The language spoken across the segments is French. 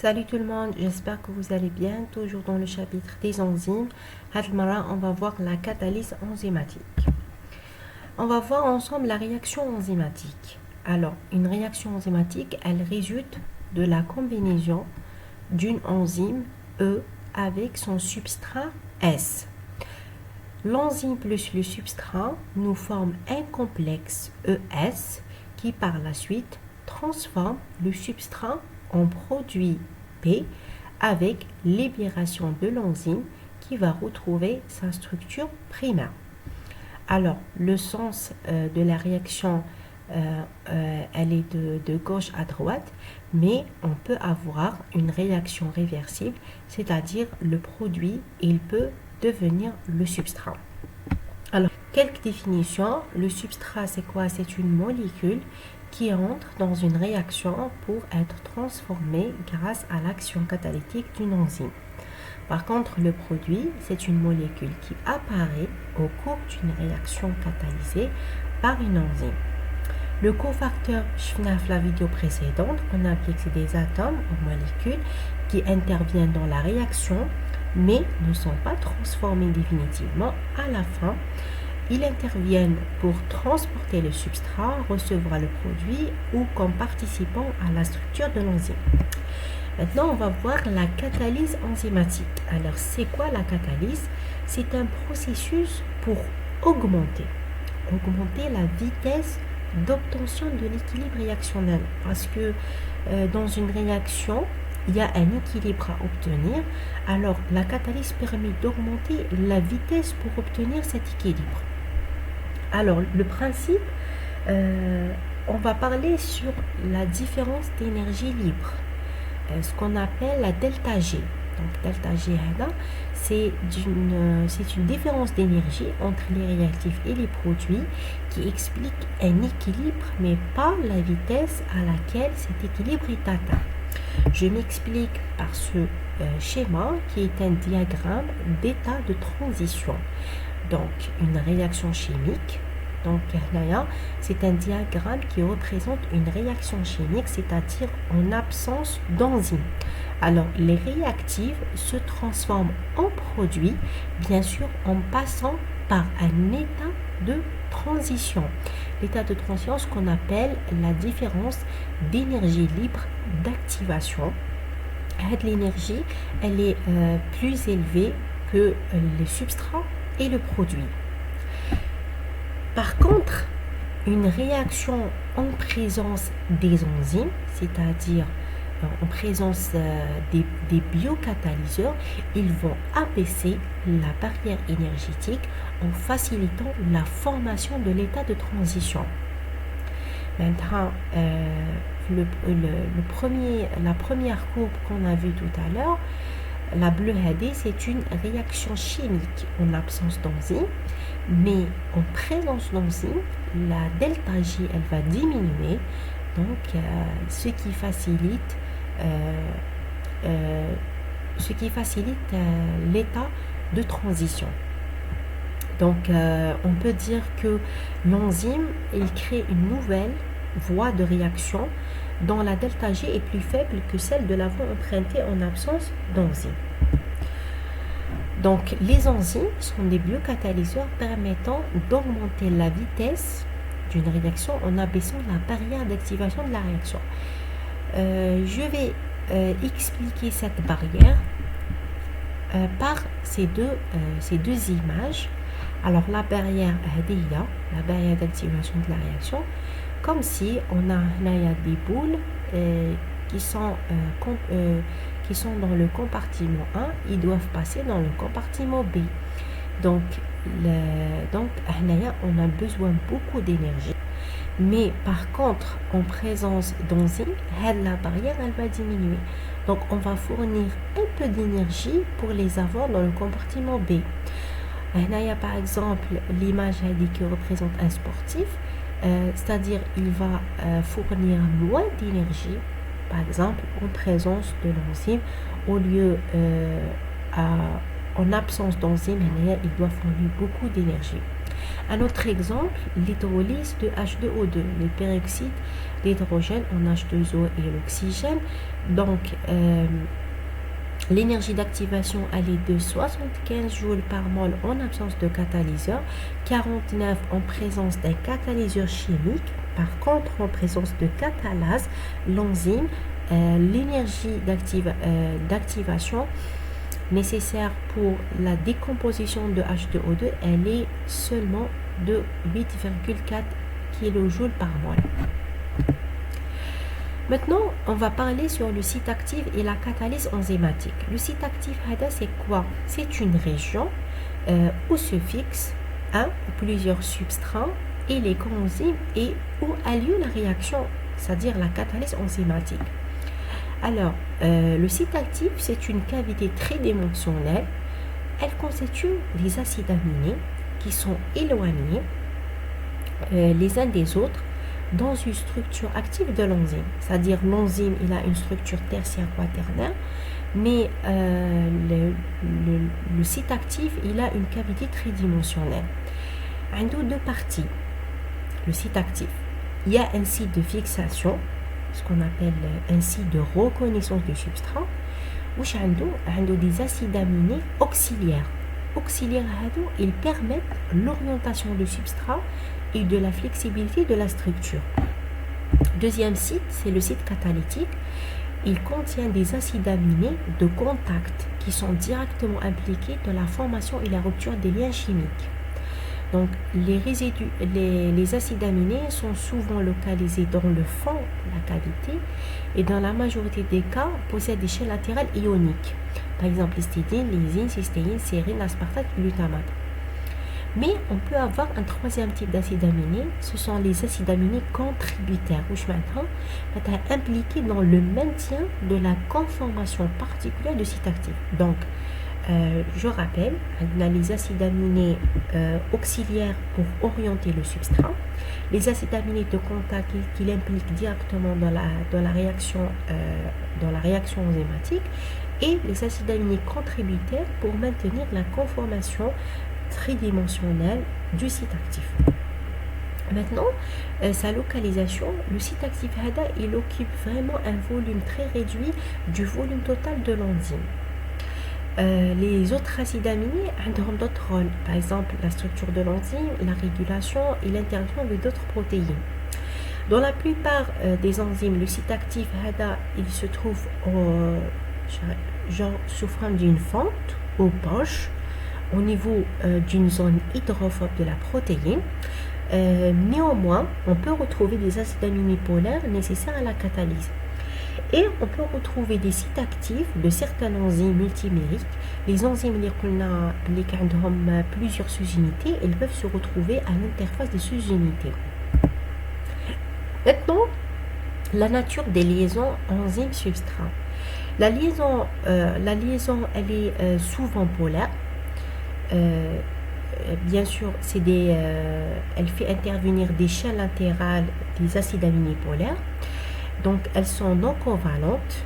Salut tout le monde, j'espère que vous allez bien. Toujours dans le chapitre des enzymes. Hadmara, on va voir la catalyse enzymatique. On va voir ensemble la réaction enzymatique. Alors, une réaction enzymatique, elle résulte de la combinaison d'une enzyme E avec son substrat S. L'enzyme plus le substrat nous forment un complexe ES qui par la suite transforme le substrat en produit P avec libération de l'enzyme qui va retrouver sa structure primaire. Alors, le sens de la réaction, elle est de gauche à droite, mais on peut avoir une réaction réversible, c'est-à-dire le produit, il peut devenir le substrat. Alors, quelques définitions. Le substrat, c'est quoi? C'est une molécule qui entre dans une réaction pour être transformée grâce à l'action catalytique d'une enzyme. Par contre, le produit, c'est une molécule qui apparaît au cours d'une réaction catalysée par une enzyme. Le cofacteur, je finis la vidéo précédente, on a vu que c'est des atomes ou molécules qui interviennent dans la réaction, mais ne sont pas transformés définitivement à la fin. Ils interviennent pour transporter le substrat, recevoir le produit ou comme participant à la structure de l'enzyme. Maintenant, on va voir la catalyse enzymatique. Alors, c'est quoi la catalyse? C'est un processus pour augmenter la vitesse d'obtention de l'équilibre réactionnel. Parce que dans une réaction, il y a un équilibre à obtenir. Alors, la catalyse permet d'augmenter la vitesse pour obtenir cet équilibre. Alors, le principe, on va parler sur la différence d'énergie libre, ce qu'on appelle la delta G. Donc, delta G, c'est une différence d'énergie entre les réactifs et les produits qui explique un équilibre, mais pas la vitesse à laquelle cet équilibre est atteint. Je m'explique par ce schéma qui est un diagramme d'état de transition. Donc, une réaction chimique. Donc, c'est un diagramme qui représente une réaction chimique, c'est-à-dire en absence d'enzyme. Alors, les réactifs se transforment en produits, bien sûr, en passant par un état de transition. L'état de transition, ce qu'on appelle la différence d'énergie libre d'activation. L'énergie, elle est plus élevée que les substrats et le produit. Par contre, une réaction en présence des enzymes, c'est-à-dire en présence des biocatalyseurs, ils vont abaisser la barrière énergétique en facilitant la formation de l'état de transition. Maintenant, la première courbe qu'on a vue tout à l'heure, la bleue c'est une réaction chimique en absence d'enzyme, mais en présence d'enzyme, la delta G elle va diminuer, donc ce qui facilite l'état de transition. Donc on peut dire que l'enzyme il crée une nouvelle voie de réaction dont la delta G est plus faible que celle de la voie empruntée en absence d'enzyme. Donc, les enzymes sont des biocatalyseurs permettant d'augmenter la vitesse d'une réaction en abaissant la barrière d'activation de la réaction. Je vais expliquer cette barrière par ces deux images. Alors, la barrière d'activation de la réaction, comme si on a des boules qui sont dans le compartiment A, ils doivent passer dans le compartiment B. Donc, on a besoin beaucoup d'énergie. Mais par contre, en présence d'enzymes, la barrière elle va diminuer. Donc, on va fournir un peu d'énergie pour les avoir dans le compartiment B. Par exemple, l'image qui représente un sportif, c'est-à-dire il va fournir moins d'énergie, par exemple en présence de l'enzyme, au lieu en absence d'enzyme, il doit fournir beaucoup d'énergie. Un autre exemple, l'hydrolyse de H2O2, le peroxyde d'hydrogène en H2O et l'oxygène. Donc, l'énergie d'activation elle est de 75 joules par mol en absence de catalyseur, 49 en présence d'un catalyseur chimique. Par contre, en présence de catalase, l'enzyme, l'énergie d'activation nécessaire pour la décomposition de H2O2, elle est seulement de 8,4 kJ par mol. Maintenant, on va parler sur le site actif et la catalyse enzymatique. Le site actif, c'est quoi? C'est une région où se fixent un ou plusieurs substrats et les coenzymes et où a lieu la réaction, c'est-à-dire la catalyse enzymatique. Alors, le site actif, c'est une cavité tridimensionnelle. Elle constitue des acides aminés qui sont éloignés les uns des autres dans une structure active de l'enzyme. C'est-à-dire l'enzyme, il a une structure tertiaire quaternaire, mais le site actif, il a une cavité tridimensionnelle. Il y a deux parties. Le site actif, il y a un site de fixation, ce qu'on appelle un site de reconnaissance du substrat, où il y a des acides aminés auxiliaires. Auxiliaires, ils permettent l'orientation du substrat et de la flexibilité de la structure. Deuxième site, c'est le site catalytique. Il contient des acides aminés de contact qui sont directement impliqués dans la formation et la rupture des liens chimiques. Donc, les acides aminés sont souvent localisés dans le fond de la cavité et dans la majorité des cas possèdent des chaînes latérales ioniques. Par exemple, l'histidine, lysine, cystéine, sérine, aspartate, glutamate. Mais on peut avoir un troisième type d'acide aminé, ce sont les acides aminés contributaires, où je m'attends impliqués dans le maintien de la conformation particulière du site actif. Donc, je rappelle, on a les acides aminés auxiliaires pour orienter le substrat, les acides aminés de contact qui l'impliquent directement dans la réaction enzymatique, et les acides aminés contributaires pour maintenir la conformation tridimensionnelle du site actif. Maintenant, sa localisation, le site actif il occupe vraiment un volume très réduit du volume total de l'enzyme. Les autres acides aminés ont d'autres rôles, par exemple la structure de l'enzyme, la régulation et l'interaction avec d'autres protéines. Dans la plupart des enzymes, le site actif il se trouve sous forme d'une fente ou poche au niveau d'une zone hydrophobe de la protéine. Néanmoins, on peut retrouver des acides aminés polaires nécessaires à la catalyse. Et on peut retrouver des sites actifs de certaines enzymes multimériques. Les enzymes qui ont plusieurs sous-unités, elles peuvent se retrouver à l'interface des sous-unités. Maintenant, la nature des liaisons enzymes-substrat. La liaison, elle est souvent polaire. Bien sûr, elle fait intervenir des chaînes latérales des acides aminés polaires. Donc, elles sont non covalentes.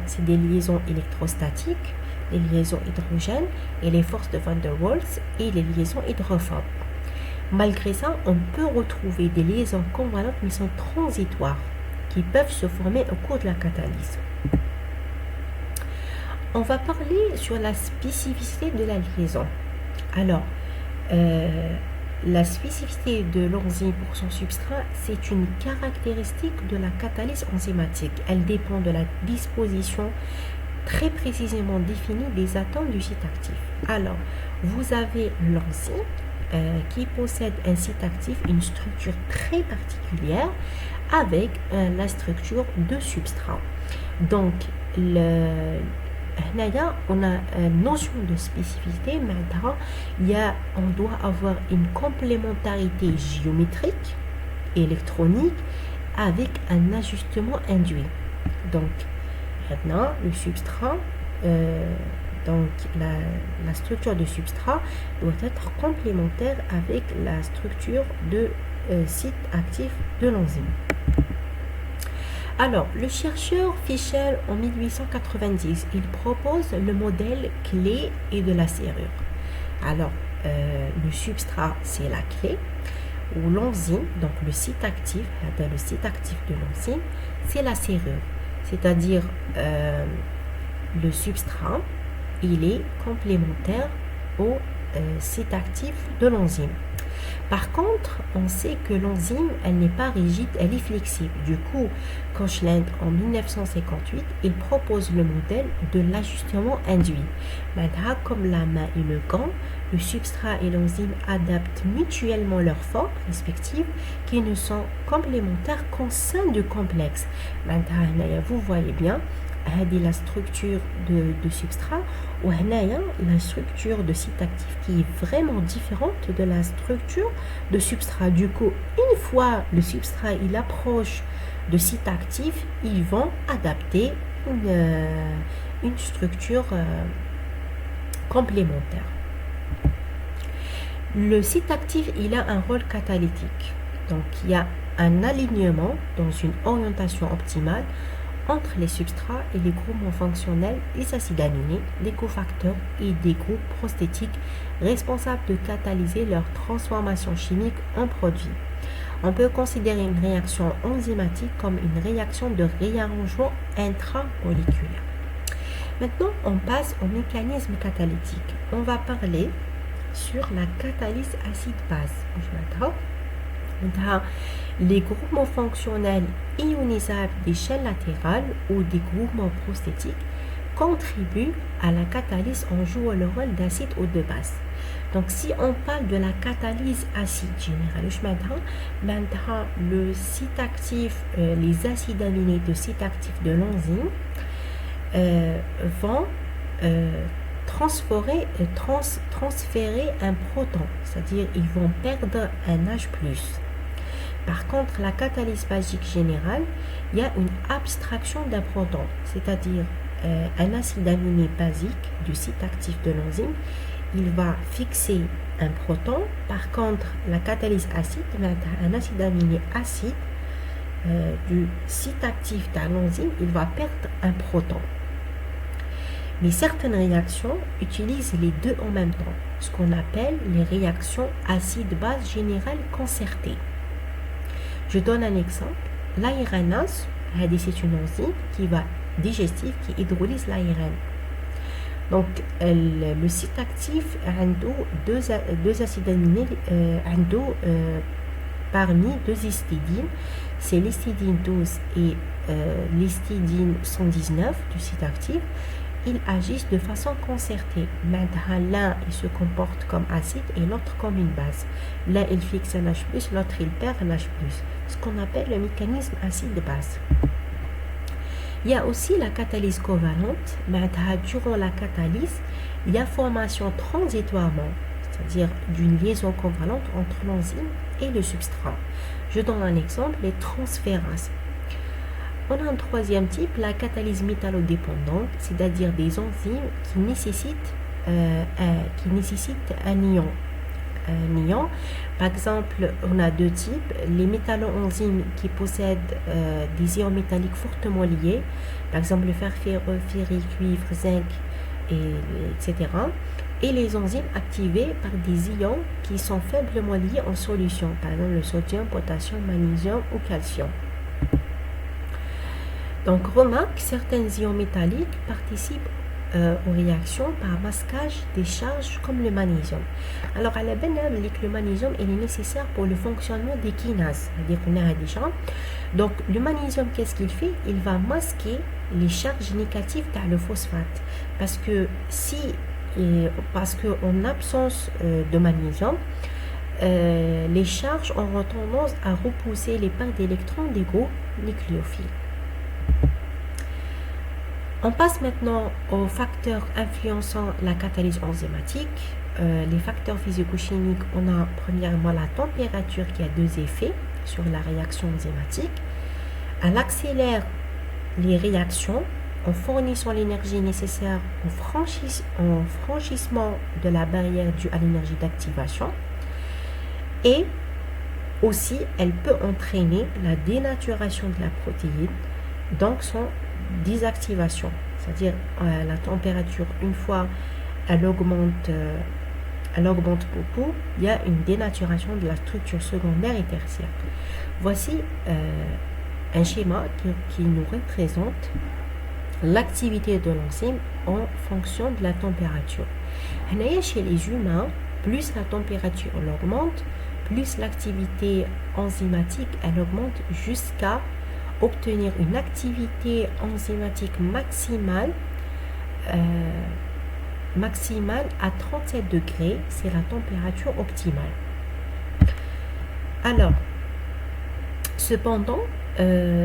C'est des liaisons électrostatiques, les liaisons hydrogènes et les forces de Van der Waals et les liaisons hydrophobes. Malgré ça, on peut retrouver des liaisons covalentes mais sont transitoires qui peuvent se former au cours de la catalyse. On va parler sur la spécificité de la liaison. Alors, la spécificité de l'enzyme pour son substrat, c'est une caractéristique de la catalyse enzymatique. Elle dépend de la disposition très précisément définie des atomes du site actif. Alors, vous avez l'enzyme qui possède un site actif, une structure très particulière avec la structure de substrat. Donc, on a une notion de spécificité. Maintenant, on doit avoir une complémentarité géométrique et électronique avec un ajustement induit. Donc, maintenant, le substrat, donc la structure du substrat doit être complémentaire avec la structure de site actif de l'enzyme. Alors, le chercheur Fischer, en 1890, il propose le modèle clé et de la serrure. Alors, le substrat, c'est la clé. ou l'enzyme, donc le site actif de l'enzyme, c'est la serrure, c'est-à-dire le substrat, il est complémentaire au site actif de l'enzyme. Par contre, on sait que l'enzyme, elle n'est pas rigide, elle est flexible. Du coup, Kochland, en 1958, il propose le modèle de l'ajustement induit. Maintenant, comme la main et le gant, le substrat et l'enzyme adaptent mutuellement leurs formes respectives qui ne sont complémentaires qu'en sein du complexe. Maintenant, vous voyez bien, la structure de substrat ou la structure de site actif qui est vraiment différente de la structure de substrat. Du coup, une fois le substrat il approche de site actif, ils vont adapter une structure complémentaire. Le site actif il a un rôle catalytique, donc il y a un alignement dans une orientation optimale entre les substrats et les groupements fonctionnels des acides aminés, des cofacteurs et des groupes prosthétiques responsables de catalyser leur transformation chimique en produit. On peut considérer une réaction enzymatique comme une réaction de réarrangement intramoléculaire. Maintenant, on passe au mécanisme catalytique. On va parler sur la catalyse acide-base. Les groupements fonctionnels ionisables des chaînes latérales ou des groupements prosthétiques contribuent à la catalyse en jouant le rôle d'acide ou de base. Donc, si on parle de la catalyse acide générale, maintenant, le site actif, les acides aminés de site actif de l'enzyme vont transférer un proton, c'est-à-dire ils vont perdre un H+. Par contre, la catalyse basique générale, il y a une abstraction d'un proton, c'est-à-dire un acide aminé basique du site actif de l'enzyme, il va fixer un proton. Par contre, la catalyse acide, un acide aminé acide du site actif de l'enzyme, il va perdre un proton. Mais certaines réactions utilisent les deux en même temps, ce qu'on appelle les réactions acide-base générale concertées. Je donne un exemple. L'aéranase, c'est une enzyme digestive qui hydrolyse l'aérène. Donc, le site actif a deux acides aminés parmi deux histidines. C'est l'histidine 12 et l'histidine 119 du site actif. Ils agissent de façon concertée. Maintenant, l'un il se comporte comme acide et l'autre comme une base. L'un il fixe un H+, l'autre il perd un H+. Ce qu'on appelle le mécanisme acide-base. Il y a aussi la catalyse covalente. Maintenant, durant la catalyse, il y a formation transitoirement, c'est-à-dire d'une liaison covalente entre l'enzyme et le substrat. Je donne un exemple, les transférases. On a un troisième type, la catalyse métallodépendante, c'est-à-dire des enzymes qui nécessitent un ion. Par exemple, on a deux types, les métalloenzymes qui possèdent des ions métalliques fortement liés, par exemple le fer, ferrique, cuivre, zinc, etc. Et les enzymes activées par des ions qui sont faiblement liés en solution, par exemple le sodium, potassium, magnésium ou calcium. Donc, remarque, certains ions métalliques participent aux réactions par masquage des charges comme le magnésium. Alors, à la base, le magnésium il est nécessaire pour le fonctionnement des kinases, c'est-à-dire qu'on a déjà. Donc, le magnésium, qu'est-ce qu'il fait? Il va masquer les charges négatives dans le phosphate. Parce que en absence de magnésium, les charges auront tendance à repousser les paires d'électrons des groupes nucléophiles. On passe maintenant aux facteurs influençant la catalyse enzymatique. Les facteurs physico-chimiques, on a premièrement la température qui a deux effets sur la réaction enzymatique. Elle accélère les réactions en fournissant l'énergie nécessaire au franchissement de la barrière due à l'énergie d'activation. Et aussi, elle peut entraîner la dénaturation de la protéine, donc son désactivation, c'est-à-dire la température, une fois elle augmente elle augmente beaucoup, il y a une dénaturation de la structure secondaire et tertiaire. Voici un schéma qui nous représente l'activité de l'enzyme en fonction de la température. Chez les humains, plus la température augmente, plus l'activité enzymatique elle augmente jusqu'à obtenir une activité enzymatique maximale à 37 degrés, c'est la température optimale. Alors, cependant,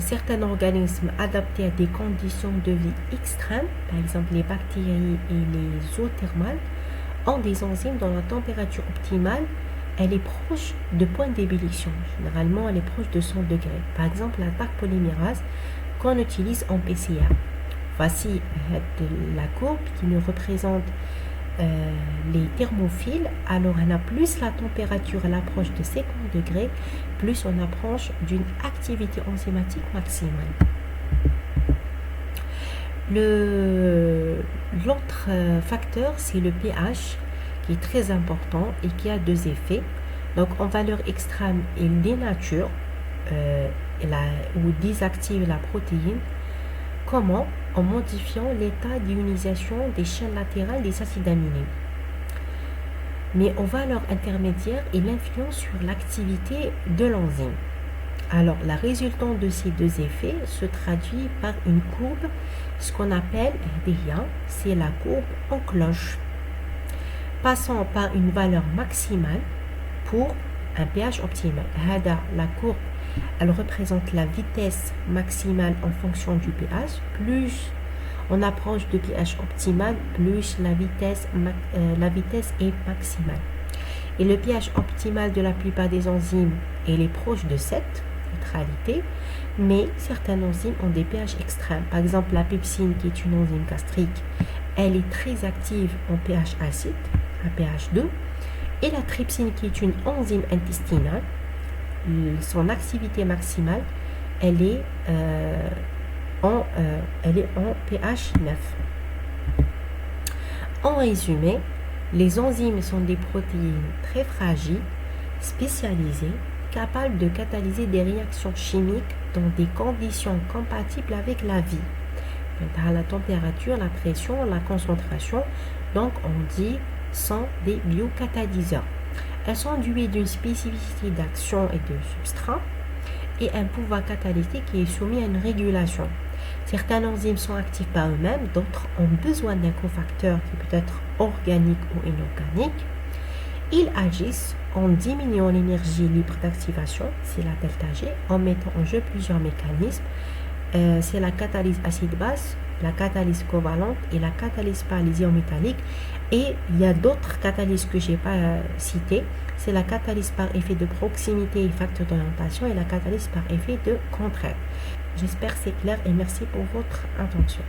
certains organismes adaptés à des conditions de vie extrêmes, par exemple les bactéries et les eaux thermales, ont des enzymes dont la température optimale elle est proche de point d'ébullition. Généralement, elle est proche de 100 degrés. Par exemple, la Taq polymérase qu'on utilise en PCR. Voici la courbe qui nous représente les thermophiles. Alors, on a plus la température elle approche de 50 degrés, plus on approche d'une activité enzymatique maximale. L'autre facteur, c'est le pH, qui est très important et qui a deux effets. Donc, en valeur extrême, il dénature ou désactive la protéine. Comment? En modifiant l'état d'ionisation des chaînes latérales des acides aminés. Mais en valeur intermédiaire, il influence sur l'activité de l'enzyme. Alors, la résultante de ces deux effets se traduit par une courbe, ce qu'on appelle RDA, c'est la courbe en cloche, passant par une valeur maximale pour un pH optimal. La courbe, elle représente la vitesse maximale en fonction du pH. Plus on approche du pH optimal, plus la vitesse est maximale. Et le pH optimal de la plupart des enzymes, il est proche de 7, neutralité, mais certaines enzymes ont des pH extrêmes. Par exemple, la pepsine, qui est une enzyme gastrique, elle est très active en pH acide, à pH 2, et la trypsine, qui est une enzyme intestinale, son activité maximale, elle est en pH 9. En résumé, les enzymes sont des protéines très fragiles, spécialisées, capables de catalyser des réactions chimiques dans des conditions compatibles avec la vie. À la température, la pression, la concentration, donc on dit sont des biocatalyseurs. Elles sont douées d'une spécificité d'action et de substrat et un pouvoir catalytique qui est soumis à une régulation. Certaines enzymes sont actives par eux-mêmes, d'autres ont besoin d'un cofacteur qui peut être organique ou inorganique. Ils agissent en diminuant l'énergie libre d'activation, c'est la delta G, en mettant en jeu plusieurs mécanismes. C'est la catalyse acide-base, la catalyse covalente et la catalyse par les ions métalliques. Et il y a d'autres catalyses que je n'ai pas citées. C'est la catalyse par effet de proximité et facteur d'orientation et la catalyse par effet de contrainte. J'espère que c'est clair et merci pour votre attention.